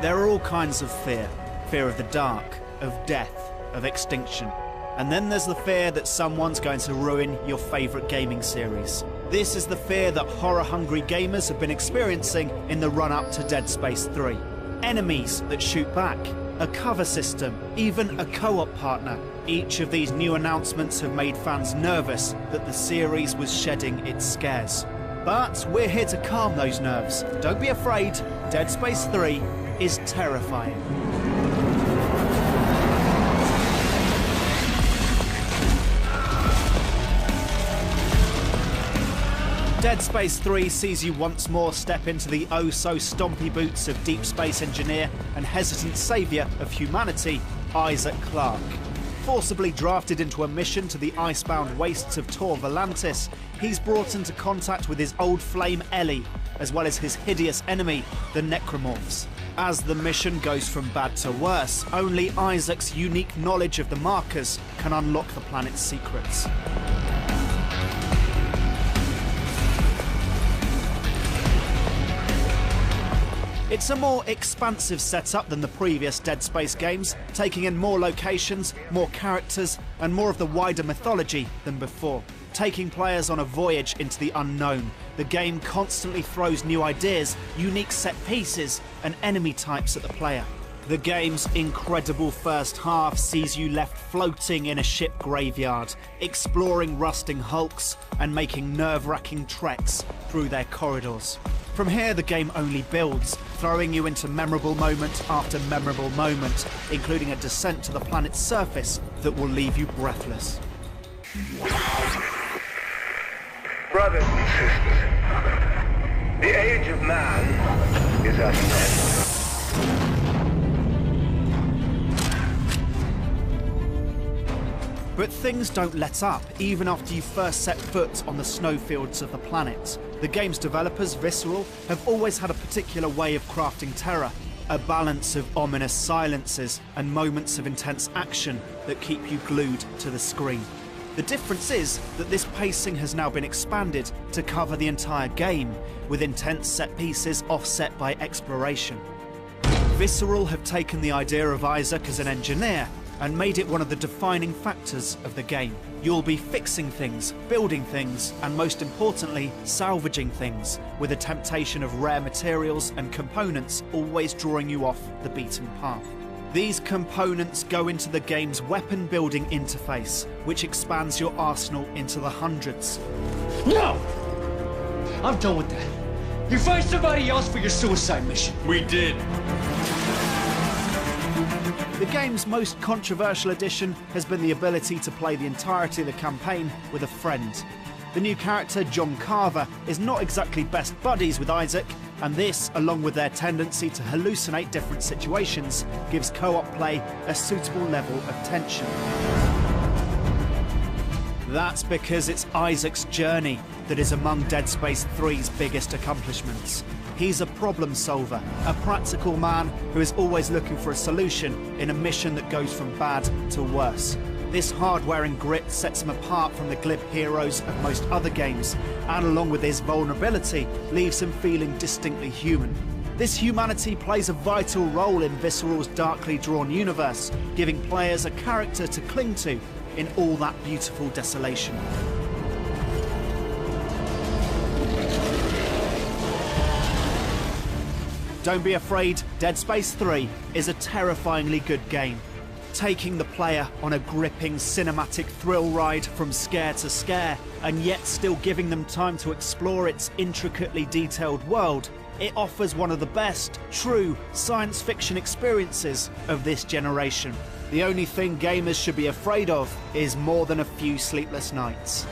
There are all kinds of fear. Fear of the dark, of death, of extinction. And then there's the fear that someone's going to ruin your favourite gaming series. This is the fear that horror-hungry gamers have been experiencing in the run-up to Dead Space 3. Enemies that shoot back, a cover system, even a co-op partner. Each of these new announcements have made fans nervous that the series was shedding its scares. But we're here to calm those nerves. Don't be afraid, Dead Space 3 is terrifying. Dead Space 3 sees you once more step into the oh-so-stompy boots of Deep Space engineer and hesitant saviour of humanity, Isaac Clarke. Forcibly drafted into a mission to the icebound wastes of Tor Volantis, he's brought into contact with his old flame Ellie, as well as his hideous enemy, the Necromorphs. As the mission goes from bad to worse, only Isaac's unique knowledge of the markers can unlock the planet's secrets. It's a more expansive setup than the previous Dead Space games, taking in more locations, more characters, and more of the wider mythology than before. Taking players on a voyage into the unknown, the game constantly throws new ideas, unique set pieces, and enemy types at the player. The game's incredible first half sees you left floating in a ship graveyard, exploring rusting hulks, and making nerve-wracking treks through their corridors. From here, the game only builds, throwing you into memorable moment after memorable moment, including a descent to the planet's surface that will leave you breathless. Brothers and sisters, the age of man is at an end. But things don't let up, even after you first set foot on the snowfields of the planet. The game's developers, Visceral, have always had a particular way of crafting terror, a balance of ominous silences and moments of intense action that keep you glued to the screen. The difference is that this pacing has now been expanded to cover the entire game, with intense set pieces offset by exploration. Visceral have taken the idea of Isaac as an engineer and made it one of the defining factors of the game. You'll be fixing things, building things, and most importantly, salvaging things, with a temptation of rare materials and components always drawing you off the beaten path. These components go into the game's weapon building interface, which expands your arsenal into the hundreds. No! I'm done with that. You find somebody else for your suicide mission. We did. The game's most controversial addition has been the ability to play the entirety of the campaign with a friend. The new character, John Carver, is not exactly best buddies with Isaac, and this, along with their tendency to hallucinate different situations, gives co-op play a suitable level of tension. That's because it's Isaac's journey that is among Dead Space 3's biggest accomplishments. He's a problem solver, a practical man who is always looking for a solution in a mission that goes from bad to worse. This hard-wearing grit sets him apart from the glib heroes of most other games, and along with his vulnerability, leaves him feeling distinctly human. This humanity plays a vital role in Visceral's darkly drawn universe, giving players a character to cling to in all that beautiful desolation. Don't be afraid, Dead Space 3 is a terrifyingly good game, taking the player on a gripping cinematic thrill ride from scare to scare, and yet still giving them time to explore its intricately detailed world. It offers one of the best, true science fiction experiences of this generation. The only thing gamers should be afraid of is more than a few sleepless nights.